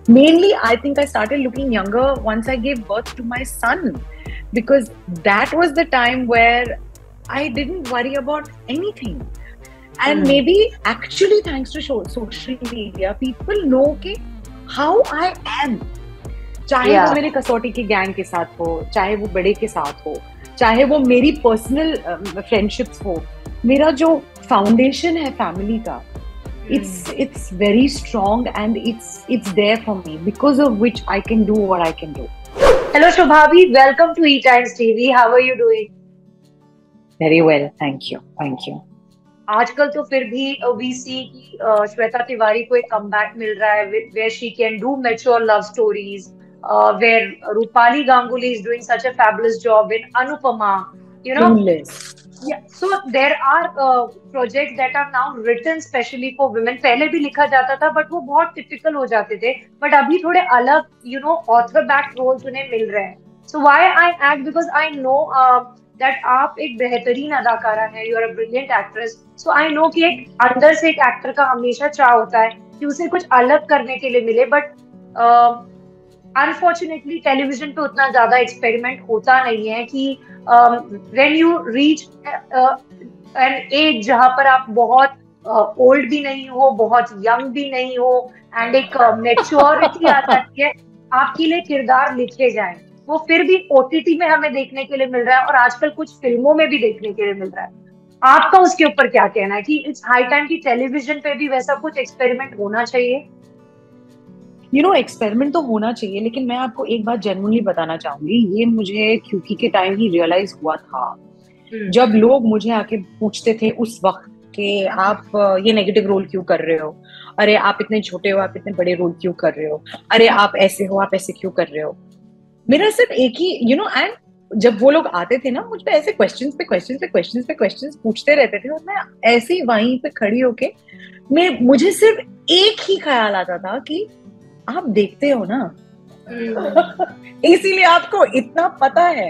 Mainly, I think I started looking younger once I gave birth to my son, because that was the time where I didn't worry about anything. And maybe actually thanks to social media, people know कि how I am. चाहे वो मेरे कसौटी के gang के साथ हो, चाहे वो बड़े के साथ हो, चाहे वो मेरी पर्सनल फ्रेंडशिप्स हो, मेरा जो फाउंडेशन है फैमिली का, it's very strong and it's there for me, because of which I can do what I can do. Hello Shubhaavi, welcome to ETimes TV. How are you doing? Very well, thank you. आजकल तो फिर भी we see कि श्वेता तिवारी को एक comeback मिल रहा है where she can do mature love stories, where Rupali Ganguly is doing such a fabulous job in Anupama, you know. Yeah, so there are projects that are now written specially for women. पहले भी लिखा जाता था but वो बहुत typical हो जाते थे, but अभी थोड़े अलग, you know, author backed roles उन्हें मिल रहे हैं. So why I act, because I know that आप एक बेहतरीन अदाकारा हैं, you are a brilliant actress. So I know कि एक अंदर से एक एक्टर का हमेशा चाह होता है कि उसे कुछ अलग करने के लिए मिले, but अनफॉर्चुनेटली टेलीविजन पे उतना ज्यादा एक्सपेरिमेंट होता नहीं है कि when you reach an age जहां पर आप बहुत ओल्ड भी नहीं हो, बहुत यंग भी नहीं हो, एंड एक मैच्योरिटी आ जाती है, आपके लिए किरदार लिखे जाएं. वो फिर भी ओटीटी में हमें देखने के लिए मिल रहा है और आजकल कुछ फिल्मों में भी देखने के लिए मिल रहा है. आपका उसके ऊपर क्या कहना है कि इट्स हाई टाइम कि टेलीविजन पे भी वैसा कुछ एक्सपेरिमेंट होना चाहिए? एक्सपेरिमेंट तो होना चाहिए, लेकिन मैं आपको एक बात जेन्युइनली बताना चाहूंगी. ये मुझे क्यूकी के टाइम ही रियलाइज हुआ था, जब लोग मुझे आके पूछते थे उस वक्त कि आप ये नेगेटिव रोल क्यों कर रहे हो, अरे आप इतने छोटे हो, आप इतने बड़े रोल क्यों कर रहे हो, अरे आप ऐसे हो, आप ऐसे क्यों कर रहे हो. मेरा सिर्फ एक ही एंड जब वो लोग आते थे ना, मुझ पे ऐसे क्वेश्चंस पूछते रहते थे, और मैं ऐसे ही वहीं पे खड़ी होके मुझे सिर्फ एक ही ख्याल आता था कि आप देखते हो ना, इसीलिए आपको इतना पता है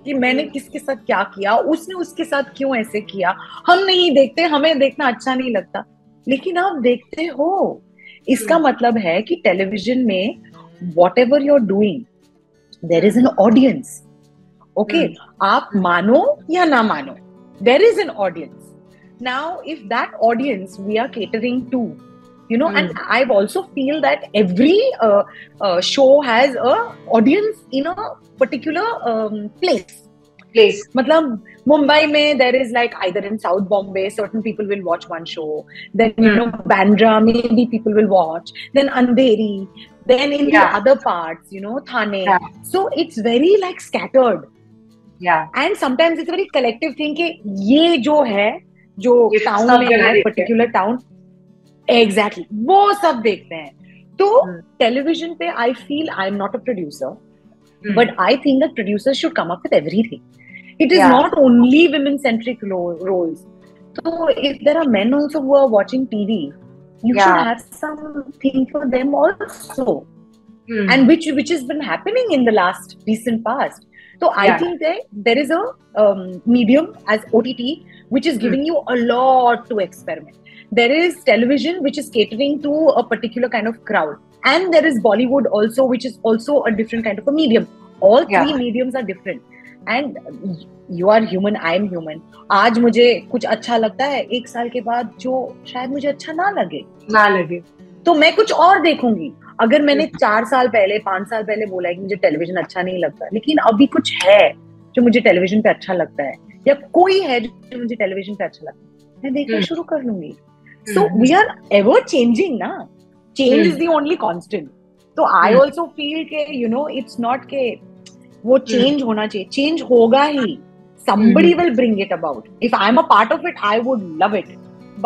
कि मैंने किसके साथ क्या किया, उसने उसके साथ क्यों ऐसे किया. हम नहीं देखते, हमें देखना अच्छा नहीं लगता, लेकिन आप देखते हो. इसका मतलब है कि टेलीविजन में whatever you are doing, there is an audience. Okay, आप मानो या ना मानो, there is an audience. Now if that audience we are catering to, and I've also feel that every show has a audience in a particular place. मतलब Mumbai में there is like either in South Bombay certain people will watch one show, then Bandra maybe people will watch, then Andheri, then in the other parts, Thane. So it's very like scattered. And sometimes it's a very collective thing कि ये जो है, जो town में है, particular town, exactly वो सब देखते हैं. तो टेलीविजन पे I feel I am not a producer, but I think that producers should come up with everything. It is not only women centric roles. So if there are men also who are watching TV, you should have something for them also, and which has been happening in the last recent past. So I think that there is a medium as OTT which is giving you a lot to experiment. There is television which is catering to a particular kind of crowd, and there is Bollywood also, which is also a different kind of a medium. All three mediums are different, and you are human, I am human. आज मुझे कुछ अच्छा लगता है, एक साल के बाद जो शायद मुझे अच्छा ना लगे तो मैं कुछ और देखूंगी. अगर मैंने 4 साल पहले 5 साल पहले बोला है कि मुझे टेलीविजन अच्छा नहीं लगता, लेकिन अभी कुछ है जो मुझे टेलीविजन पे अच्छा लगता है, या कोई है जो मुझे टेलीविजन पे अच्छा लगता है, मैं देखना शुरू कर लूंगी. So we are ever changing, na? Change is the only constant. So I also feel ke it's not ke वो change होना चाहिए. Change होगा ही. Somebody will bring it about. If I'm a part of it, I would love it.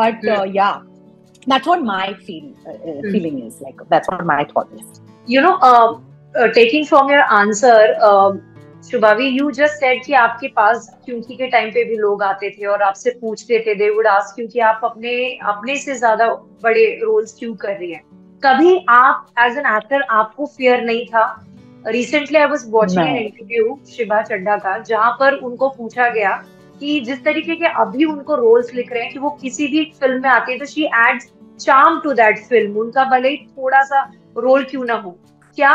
But that's what my feeling is like. That's what my thought is. Taking from your answer, Shubhaavi, you just said कि आपके पास क्यूंकी के time पे भी लोग आते थे और आपसे पूछते थे, they would ask you कि आप अपने से ज्यादा बड़े रोल्स क्यों कर रही हैं. कभी आप एज एन एक्टर आपको फियर नहीं था? Recently I was watching an interview Shibha Chadha का, जहां पर उनको पूछा गया कि जिस तरीके के अभी उनको रोल्स लिख रहे हैं कि वो किसी भी फिल्म में आती है तो she adds charm to that film. उनका भले ही थोड़ा सा रोल क्यों ना हो? क्या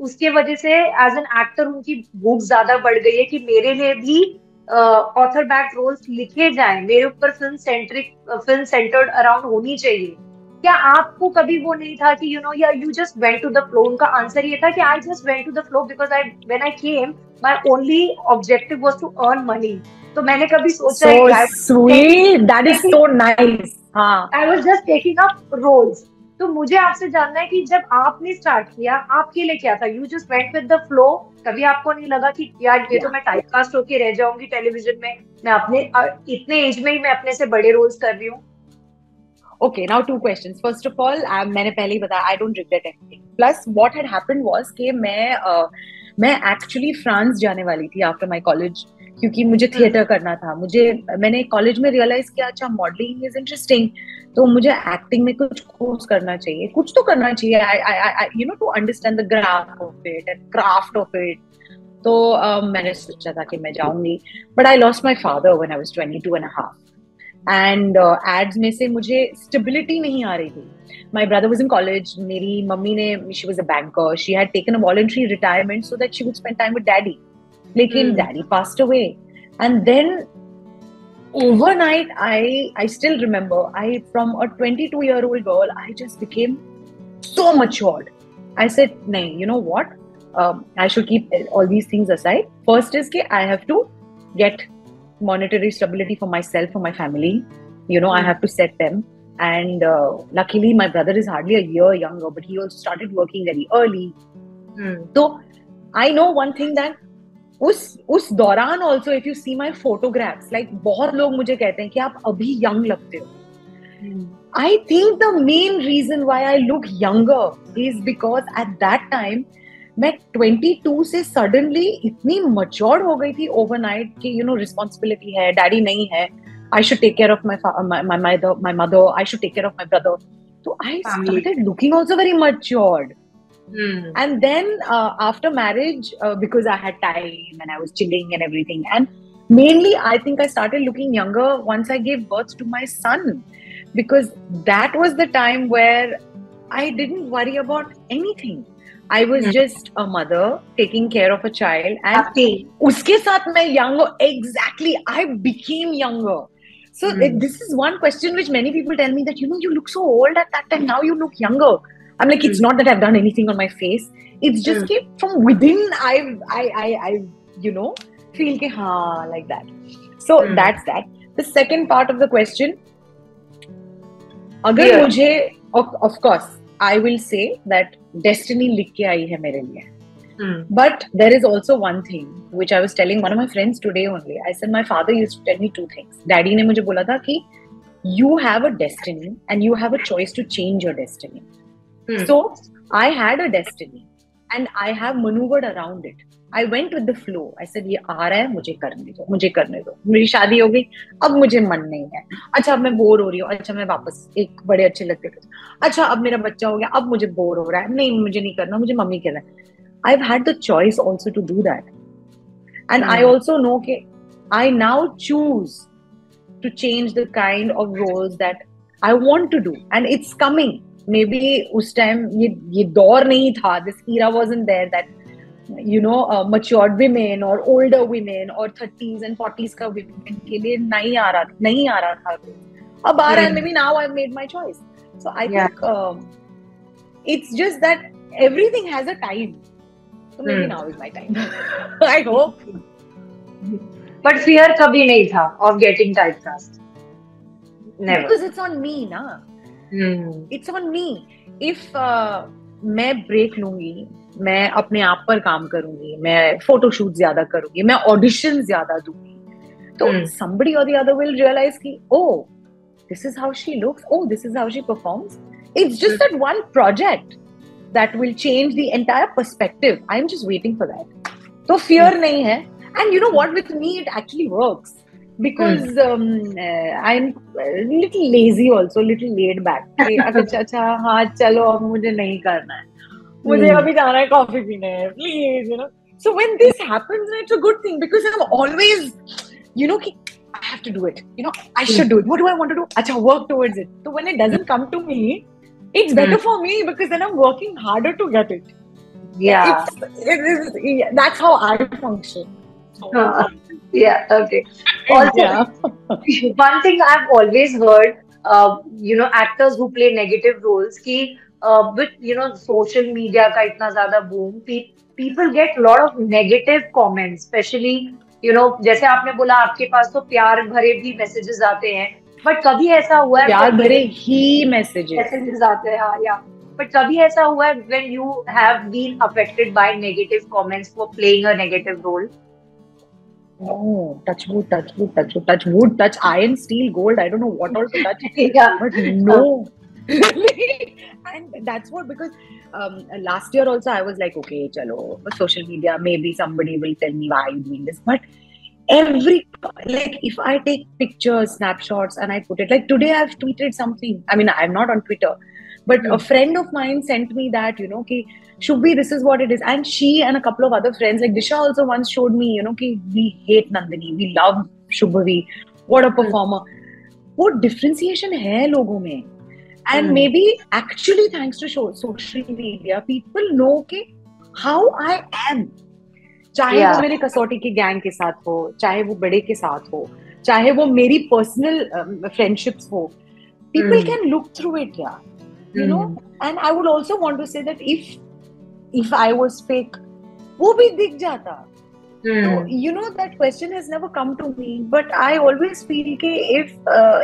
उसके वजह से एज एन एक्टर उनकी भूख ज्यादा बढ़ गई है कि मेरे लिए भी ऑथर बैक रोल्स लिखे जाएं, मेरे ऊपर फिल्म सेंटर्ड अराउंड होनी चाहिए? क्या आपको कभी वो नहीं था कि या you just went to the flow? उनका आंसर ये था कि I just went to the flow because I when I came my only objective was to earn money. तो मैंने कभी सोचा है So कि sweet. That is so nice. हाँ. I was just taking up roles. तो मुझे आपसे जानना है कि जब आपने स्टार्ट किया आपके लिए क्या था? You just went with the flow? कभी आपको नहीं लगा कि यार ये तो Yeah. मैं टाइपकास्ट होके रह जाऊंगी टेलीविजन में, मैं अपने इतने एज में ही मैं अपने से बड़े रोल्स कर रही हूँ? Okay, now two questions. First of all, मैंने पहले ही बताया I don't regret anything. Plus, what had happened was कि मैं actually फ्रांस जाने वाली थी after my college, क्योंकि मुझे थिएटर करना था. मैंने कॉलेज में रियलाइज किया, अच्छा मॉडलिंग इज इंटरेस्टिंग, तो मुझे एक्टिंग में कुछ कोर्स करना चाहिए, कुछ तो करना चाहिए, I to understand the graph of it and craft of it. तो मैंने सोचा था कि मैं जाऊंगी, but I lost my father when I was 22 and a half. And एड्स में से मुझे स्टेबिलिटी नहीं आ रही थी. My brother was in college. मेरी मम्मी ने, she was a banker, she had taken a voluntary retirement so that she would spend time with daddy. लेकिन daddy passed away and then overnight I still remember, from a 22-year-old girl I just became so matured. I said nahi, you know what, I should keep all these things aside. First is that I have to get monetary stability for myself, for my family. I have to set them. And luckily my brother is hardly a year younger, but he also started working very early. So I know one thing, that उस दौरान also if you see my photographs, like बहुत लोग मुझे कहते हैं कि आप अभी young लगते हो. I think the main reason why I look younger is because at that time मैं 22 से suddenly इतनी matured हो गई थी overnight कि responsibility है, daddy नहीं है, I should take care of my mother, I should take care of my brother. So I started looking also very matured. And then after marriage, because I had time and I was chilling and everything, and mainly I think I started looking younger once I gave birth to my son, because that was the time where I didn't worry about anything. I was just a mother taking care of a child, and uske saath main younger. Exactly, I became younger. So this is one question which many people tell me, that you look so old at that time, now you look younger. I'm like, it's not that I've done anything on my face. It's just that from within, I feel ke haan, like that. So that's that. The second part of the question, agar mujhe, of course, I will say that destiny likh ke aayi hai mere liye. But there is also one thing which I was telling one of my friends today only. I said, my father used to tell me two things. Daddy ne mujhe bola tha ki you have a destiny and you have a choice to change your destiny. So I had a destiny and I have maneuvered around it. I went with the flow. I said, ये आ रहा है, मुझे करने दो. मेरी शादी हो गई, अब मुझे मन नहीं है. अच्छा, अब मैं बोर हो रही हूँ. अच्छा, मैं वापस एक बड़े अच्छे लगते थे. अच्छा, अब मेरा बच्चा हो गया, अब मुझे बोर हो रहा है. नहीं, मुझे नहीं करना, मुझे मम्मी कहना है. I've had the choice also to do that. And I also know that I now choose to change the kind of roles that I want to do. And it's coming. Maybe उस time ये दौर नहीं था. This era wasn't there that matured women or older women or 30s and 40s का women के लिए नहीं आ रहा था. अब आ रहा है. Maybe now I've made my choice. So I think it's just that everything has a time. So maybe now is my time. I hope. But fear कभी नहीं था of getting typecast. Never. Because it's on me, na. It's on me. If मैं break लूंगी, मैं अपने आप पर काम करूंगी, मैं फोटोशूट ज्यादा करूंगी, मैं ऑडिशन ज्यादा दूंगी, तो somebody or the other will realize कि oh, this is how she looks, oh, this is how she performs. It's just that one project that will change the entire perspective. I'm just waiting for that. So fear nahi hai. And you know what, with me it actually works. Because I'm a little lazy also, little laid back. अच्छा हाँ चलो अब मुझे नहीं करना है, मुझे अभी जाना है कॉफी पीने है, please, So when this happens, it's a good thing, because I'm always, I have to do it. I should do it. What do I want to do? Acha, work towards it. So when it doesn't come to me, It's better for me because then I'm working harder to get it. Yeah. That's how I function. So, Yeah, okay. Also, yeah. one thing I've always heard, actors who play negative roles, कि with social media का इतना ज़्यादा boom, people get a lot of negative comments, especially जैसे आपने बोला आपके पास तो प्यार भरे भी messages आते हैं, but कभी ऐसा हुआ है प्यार when भरे ही messages. messages आते हैं, हाँ, yeah. But कभी ऐसा हुआ है when you have been affected by negative comments for playing a negative role? No, touch wood, touch wood, touch wood, touch wood, touch iron, steel, gold. I don't know what all to touch. Yeah. But no. And that's what, because last year also I was like, okay, chalo, social media, maybe somebody will tell me why are you doing this. But if I take pictures, snapshots, and I put it, like today I've tweeted something. I mean, I'm not on Twitter, but a friend of mine sent me that, ki, Shubhi, this is what it is. And she and a couple of other friends, like Disha also once showed me, ki we hate Nandini, we love Shubhavi, what a performer. What differentiation hai logon mein? And maybe actually thanks to social media, people know ki how I am. चाहे वो मेरे कसौटी के gang के साथ हो, चाहे वो बड़े के साथ हो, चाहे वो मेरी पर्सनल फ्रेंडशिप्स हो, people can look through it, and I would also want to say that if I was fake, वो भी दिख जाता. So, that question has never come to me, but I always feel कि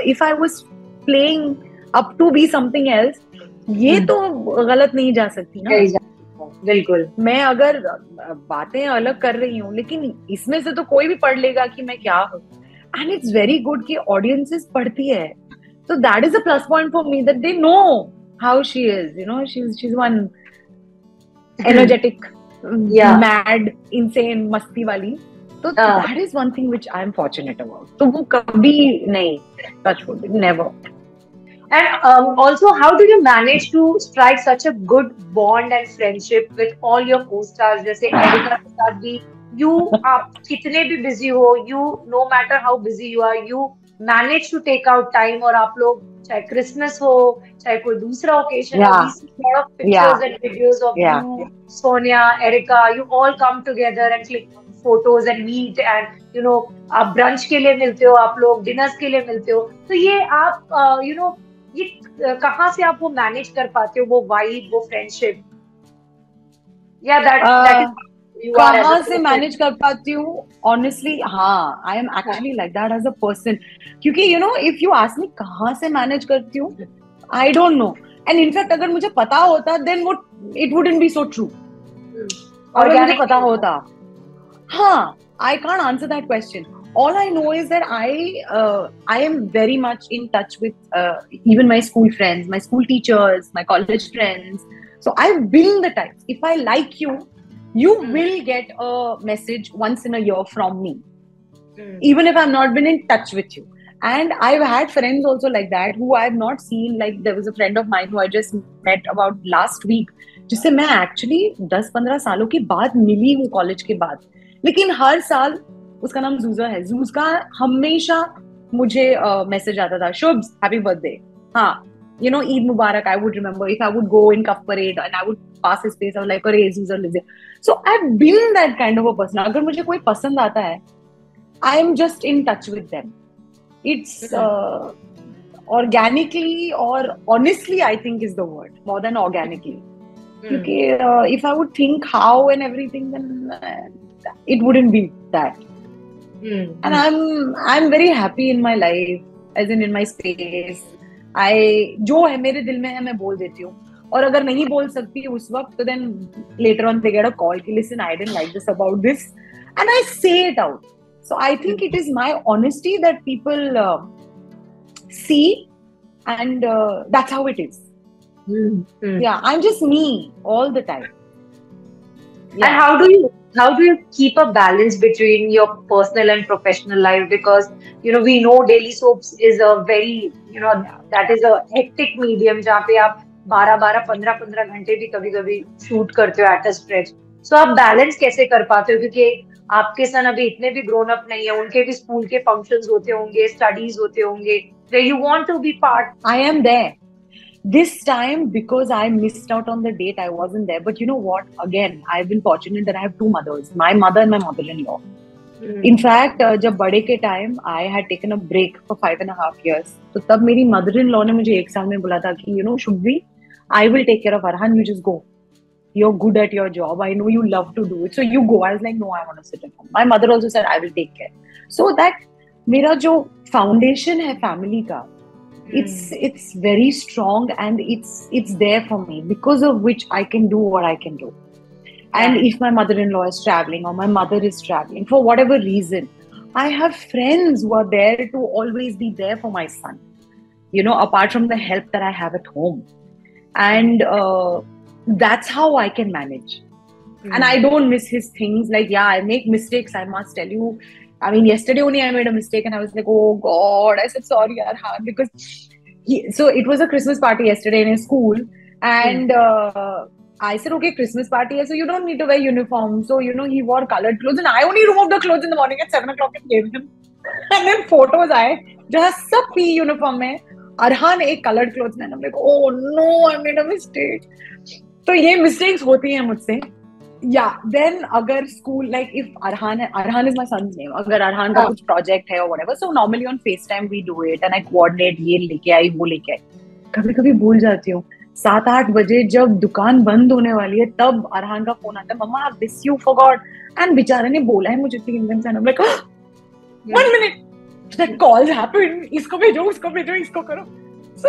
if I was playing up to be something else, ये तो गलत नहीं जा सकती ना. बिल्कुल. मैं अगर बातें अलग कर रही हूँ, लेकिन इसमें से तो कोई भी पढ़ लेगा कि मैं क्या हूँ. And it's very good कि audiences पढ़ती है. So that is a plus point for me, that they know how she is. She's one energetic, mad, insane, मस्ती वाली. So that is one thing which I'm fortunate about. तो वो कभी नहीं, touch wood, never. And also, how do you manage to strike such a good bond and friendship with all your co-stars? जैसे areca के साथ भी, आप कितने भी busy हो, no matter how busy you are, you manage to take out time, और आप लोग चाहे Christmas हो, चाहे कोई दूसरा occasion हो, we see a lot of pictures and videos of you, Sonia, Erica, you all come together and click photos and meet, and आप brunch के लिए मिलते हो, आप लोग dinners के लिए मिलते हो. तो ये आप ये कहाँ से आप वो मैनेज कर पाते हो, वो वाइब, वो फ्रेंडशिप? या दैट कहाँ से मैनेज कर पाती हूँ? ऑनेस्टली हाँ, I am actually like that as a person, क्योंकि इफ यू आस्क मी कहाँ से मैनेज करती हूँ, I don't know. And in fact अगर मुझे पता होता देन वो it wouldn't be so true. अगर मुझे पता होता, हाँ, I can't answer that question. All I know is that I am very much in touch with even my school friends, my school teachers, my college friends. So I've been the type. If I like you, you will get a message once in a year from me, even if I've not been in touch with you. And I've had friends also like that who I've not seen. Like there was a friend of mine who I just met about last week, जिससे मैं actually 10-15 सालों के बाद मिली हूँ college के बाद. लेकिन हर साल, उसका नाम जूजा है, जूज का हमेशा मुझे मैसेज आता था, शुभ्स हैप्पी बर्थडे, हाँ, ईद मुबारक. I would remember if I would go in Cuffe Parade and I would pass his place, I was like, अरे Juja lives here. So I have been that kind of a person. अगर मुझे कोई पसंद आता है, I am just in touch with them. It's organically, और honestly I think is the word, more than organically. क्योंकि if I would think how and everything, then it wouldn't be that. And I'm very happy in my life, as in my space. जो है मेरे दिल में है, मैं बोल देती हूँ. और अगर नहीं बोल सकती उस वक्त, तो then later on they get a call कि listen, I didn't like this about this, and I say it out. So I think it is my honesty that people see, and that's how it is. Yeah, I'm just me all the time. Yeah. And how do you keep a balance between your personal and professional life? Because we know daily soaps is a very that is a hectic medium जहाँ पे आप 12-12, 15-15 घंटे भी कभी-कभी shoot करते हो at a stretch. So आप balance कैसे कर पाते हो? क्योंकि आपके सन अभी इतने भी ग्रोन अप नहीं है, उनके भी स्कूल के फंक्शंस होते होंगे, स्टडीज होते होंगे, where you want to be part. I am there. This time, because I missed out on the date, I wasn't there. But you know what? Again, I've been fortunate that I have two mothers, my mother and my mother-in-law. In fact, जब बड़े के time, I had taken a break for 5.5 years. तो तब मेरी mother-in-law ने मुझे एक साल में बोला था कि Shubhvi, I will take care of Arhan. You just go. You're good at your job. I know you love to do it. So you go. I was like, no, I want to sit at home. My mother also said, I will take care. So that मेरा जो foundation है family का, it's very strong, and it's there for me, because of which I can do what I can do. And if my mother-in-law is traveling or my mother is traveling for whatever reason, I have friends who are there to always be there for my son, apart from the help that I have at home. And that's how I can manage. And I don't miss his things. Like, yeah, I make mistakes, I must tell you. I mean, yesterday only I made a mistake and I was like, oh God, I said sorry, Arhan, because so it was a Christmas party yesterday in his school, and I said, okay, Christmas party, so you don't need to wear uniform. So, he wore colored clothes, and I only removed the clothes in the morning at 7 o'clock and gave him. And then photos आए जहाँ सब P uniform में, Arhan एक colored clothes में, and I'm like, oh no, I made a mistake. तो ये mistakes होती हैं मुझसे. Yeah, then अगर school, like if Arhan is my son's name, अगर Arhan का कुछ project है or whatever, so normally on FaceTime we do it and I coordinate, ये लेके आई, वो लेके आई. कभी-कभी भूल जाती हूँ. 7-8 बजे जब दुकान बंद होने वाली है, तब अरहान का फोन आता है, मम्मा this you forgot, and बेचारे ने बोला है मुझे 3 दिन से, I'm like, 1 minute, that calls happen, इसको भेजो, उसको भेजो, इसको करो. So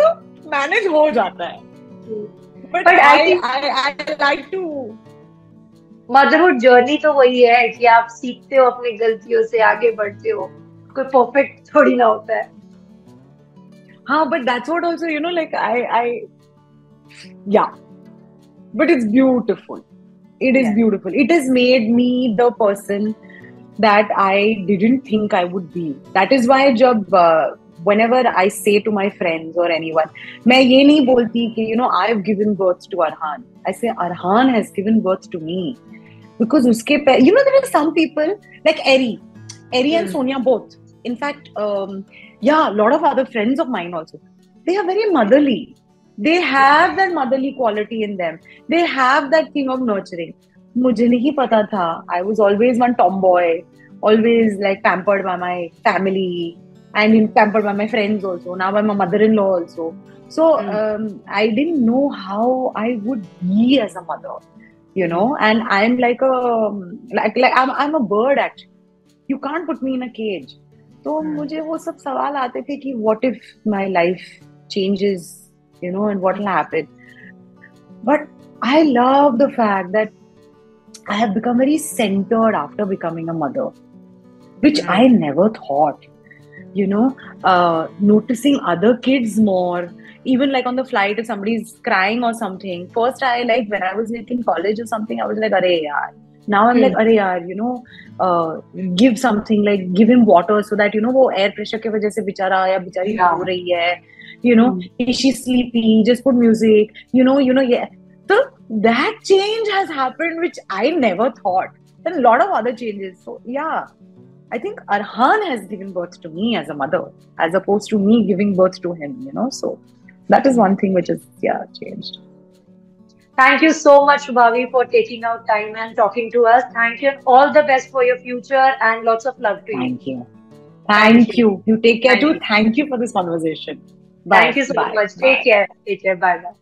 manage हो जाता है. But I like to. Motherhood journey तो वही है कि आप सीखते हो अपनी गलतियों से, आगे बढ़ते हो. कोई परफेक्ट थोड़ी ना होता है. हाँ, but that's what also, like yeah, but it's beautiful. It is beautiful. It has made me the person that I didn't think I would be. That is why whenever I say to my friends or anyone, मैं ये नहीं बोलती कि I've given birth to Arhan. I say Arhan has given birth to me, because उसके there are some people like Eri and Sonia both. In fact, a lot of other friends of mine also. They are very motherly. They have that motherly quality in them. They have that thing of nurturing. मुझे नहीं पता था. I was always one tomboy, always like pampered by my family and pampered by my friends also. Now by my mother-in-law also. So I didn't know how I would be as a mother, And I'm like I'm a bird actually. You can't put me in a cage. तो मुझे वो सब सवाल आते थे कि what if my life changes, and what will happen. But I love the fact that I have become very centered after becoming a mother, which I never thought. Noticing other kids more, even like on the flight if somebody's crying or something. First I when I was in college or something, I was like, arey yaar. Now I'm like, arey yaar, give something, like give him water so that वो air pressure के वजह से बेचारा या बेचारी हो रही है. Is she sleepy? Just put music. Yeah. So that change has happened, which I never thought. And a lot of other changes. So yeah, I think Arhan has given birth to me as a mother, as opposed to me giving birth to him. So that is one thing which has changed. Thank you so much, Shubhaavi, for taking out time and talking to us. Thank you, and all the best for your future, and lots of love to you. Thank you. You take care too. Thank you for this conversation. Bye. Thank you so much. Take care. Bye bye.